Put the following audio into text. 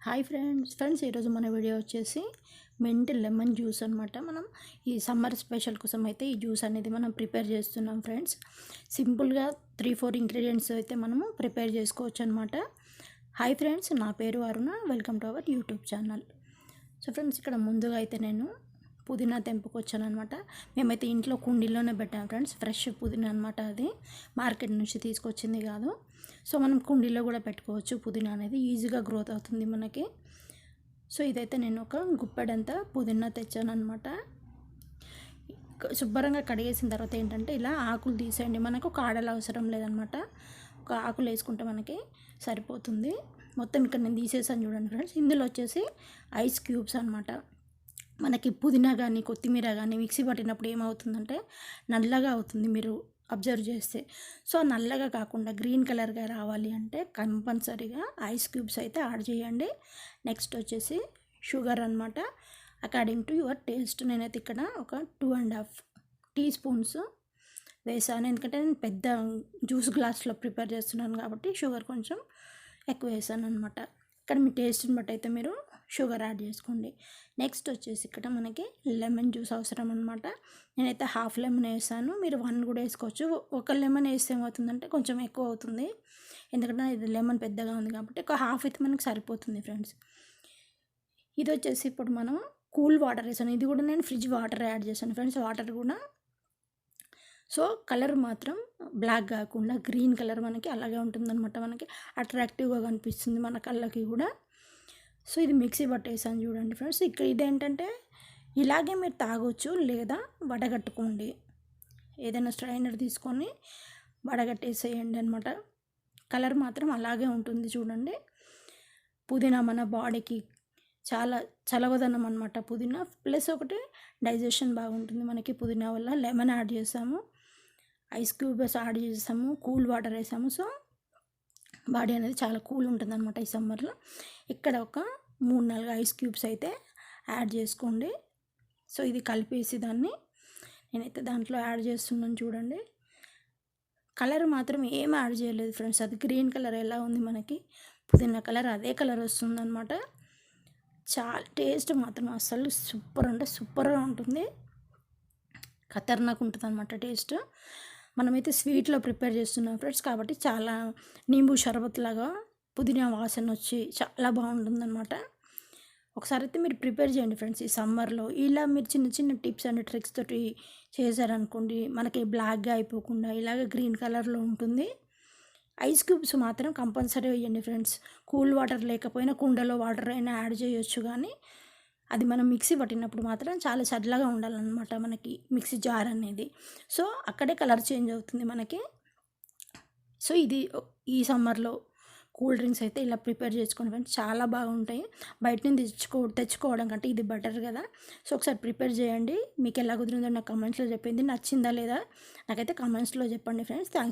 Hi friends ఈరోజు మన video వచ్చేసి మింట్ లెమన్ జ్యూస్ అనమాట. మనం ఈ సమ్మర్ స్పెషల్ కోసం అయితే ఈ జ్యూస్ అనేది మనం ప్రిపేర్ చేస్తున్నాం ఫ్రెండ్స్. సింపుల్గా 3-4 ఇంగ్రీడియంట్స్ అయితే మనము ప్రిపేర్ చేసుకోవచ్చు అనమాట. హాయ్ ఫ్రెండ్స్, నా పేరు Aruna. Welcome to our YouTube channel. So friends, ఇక్కడ ముందుగా అయితే నేను పుదీనా తెంపుకొచ్చాను అనమాట. మేమైతే ఇంట్లో కుండీలోనే పెట్టాం ఫ్రెండ్స్. ఫ్రెష్ పుదీనా అనమాట, అది మార్కెట్ నుంచి తీసుకొచ్చింది కాదు. సో మనం కుండీలో కూడా పెట్టుకోవచ్చు. పుదీనా అనేది ఈజీగా గ్రోత్ అవుతుంది మనకి. సో ఇదైతే నేను ఒక గుప్పెడంతా పుదీనా తెచ్చాను అనమాట. శుభ్రంగా కడిగేసిన తర్వాత ఏంటంటే ఇలా ఆకులు తీసేయండి. మనకు కాడలు అవసరం లేదనమాట. ఒక ఆకులు వేసుకుంటే మనకి సరిపోతుంది. మొత్తం ఇక్కడ నేను తీసేసాను చూడండి ఫ్రెండ్స్. ఇందులో వచ్చేసి ఐస్ క్యూబ్స్ అనమాట. మనకి పుదీనా కానీ కొత్తిమీర కానీ మిక్సీ పట్టినప్పుడు ఏమవుతుందంటే నల్లగా అవుతుంది, మీరు అబ్జర్వ్ చేస్తే. సో నల్లగా కాకుండా గ్రీన్ కలర్గా రావాలి అంటే కంపల్సరీగా ఐస్ క్యూబ్స్ అయితే యాడ్ చేయండి. నెక్స్ట్ వచ్చేసి షుగర్ అనమాట, అకార్డింగ్ టు యువర్ టేస్ట్. నేనైతే ఇక్కడ ఒక 2.5 టీ స్పూన్స్ వేసాను, ఎందుకంటే నేను పెద్ద జ్యూస్ గ్లాస్లో ప్రిపేర్ చేస్తున్నాను కాబట్టి షుగర్ కొంచెం ఎక్కువ వేసాను అనమాట. ఇక్కడ మీ టేస్ట్ని బట్టి అయితే మీరు షుగర్ యాడ్ చేసుకోండి. నెక్స్ట్ వచ్చేసి ఇక్కడ మనకి లెమన్ జ్యూస్ అవసరం అనమాట. నేనైతే హాఫ్ లెమన్ వేసాను, మీరు 1 కూడా వేసుకోవచ్చు. ఒక లెమన్ వేస్తే ఏమవుతుందంటే కొంచెం ఎక్కువ అవుతుంది, ఎందుకంటే ఇది లెమన్ పెద్దగా ఉంది కాబట్టి. ఒక హాఫ్ అయితే మనకు సరిపోతుంది ఫ్రెండ్స్. ఇది వచ్చేసి ఇప్పుడు మనం కూల్ వాటర్ వేసాను. ఇది కూడా నేను ఫ్రిడ్జ్ వాటర్ యాడ్ చేశాను ఫ్రెండ్స్. వాటర్ కూడా సో కలర్ మాత్రం బ్లాక్ కాకుండా గ్రీన్ కలర్ మనకి అలాగే ఉంటుందన్నమాట. మనకి అట్రాక్టివ్గా కనిపిస్తుంది మన కళ్ళకి కూడా. సో ఇది మిక్సీ పట్టేసాను చూడండి ఫ్రెండ్స్. ఇక్కడ ఇదేంటంటే ఇలాగే మీరు తాగొచ్చు, లేదా వడగట్టుకోండి. ఏదైనా స్ట్రైనర్ తీసుకొని వడగట్టేసేయండి అనమాట. కలర్ మాత్రం అలాగే ఉంటుంది చూడండి. పుదీనా మన బాడీకి చాలా చలవదనం అనమాట పుదీనా. ప్లస్ ఒకటి డైజెషన్ బాగుంటుంది మనకి పుదీనా వల్ల. లెమన్ యాడ్ చేసాము, ఐస్ క్యూబ్స్ యాడ్ చేసాము, కూల్ వాటర్ వేసాము. సో బాడీ అనేది చాలా కూల్ ఉంటుంది అనమాట ఈ సమ్మర్లో. ఇక్కడ ఒక 3-4 ఐస్ క్యూబ్స్ అయితే యాడ్ చేసుకోండి. సో ఇది కలిపేసి దాన్ని నేనైతే దాంట్లో యాడ్ చేస్తున్నాను చూడండి. కలర్ మాత్రం ఏం యాడ్ చేయలేదు ఫ్రెండ్స్. అది గ్రీన్ కలర్ ఎలా ఉంది మనకి పుదీనా కలర్, అదే కలర్ వస్తుందన్నమాట. చాలా టేస్ట్ మాత్రం అసలు సూపర్ అంటే సూపర్గా ఉంటుంది, ఖతర్నాక్ ఉంటుంది అనమాట టేస్ట్. మనమైతే స్వీట్లో ప్రిపేర్ చేస్తున్నాం ఫ్రెండ్స్, కాబట్టి చాలా నింబు షర్బత్ లాగా పుదీనా వాసన వచ్చి చాలా బాగుంటుందన్నమాట. ఒకసారి అయితే మీరు ప్రిపేర్ చేయండి ఫ్రెండ్స్ ఈ సమ్మర్లో. ఇలా మీరు చిన్న చిన్న టిప్స్ అండ్ ట్రిక్స్ తోటి చేశారనుకోండి, మనకి బ్లాక్గా అయిపోకుండా ఇలాగ గ్రీన్ కలర్లో ఉంటుంది. ఐస్ క్యూబ్స్ మాత్రం కంపల్సరీ వేయండి ఫ్రెండ్స్. కూల్ వాటర్ లేకపోయినా కుండలో వాటర్ అయినా యాడ్ చేయొచ్చు, కానీ అది మనం మిక్సీ పట్టినప్పుడు మాత్రం చాలా చల్లగా ఉండాలన్నమాట మనకి మిక్సీ జార్ అనేది. సో అక్కడే కలర్ చేంజ్ అవుతుంది మనకి. సో ఇది ఈ సమ్మర్లో కూల్ డ్రింక్స్ అయితే ఇలా ప్రిపేర్ చేసుకోండి ఫ్రెండ్స్, చాలా బాగుంటాయి. బయట నుంచి తెచ్చుకోవడం కంటే ఇది బెటర్ కదా. సో ఒకసారి ప్రిపేర్ చేయండి. మీకు ఎలా కుదిరిందో నాకు కమెంట్స్లో చెప్పింది, నచ్చిందా లేదా నాకైతే కమెంట్స్లో చెప్పండి ఫ్రెండ్స్. థ్యాంక్స్.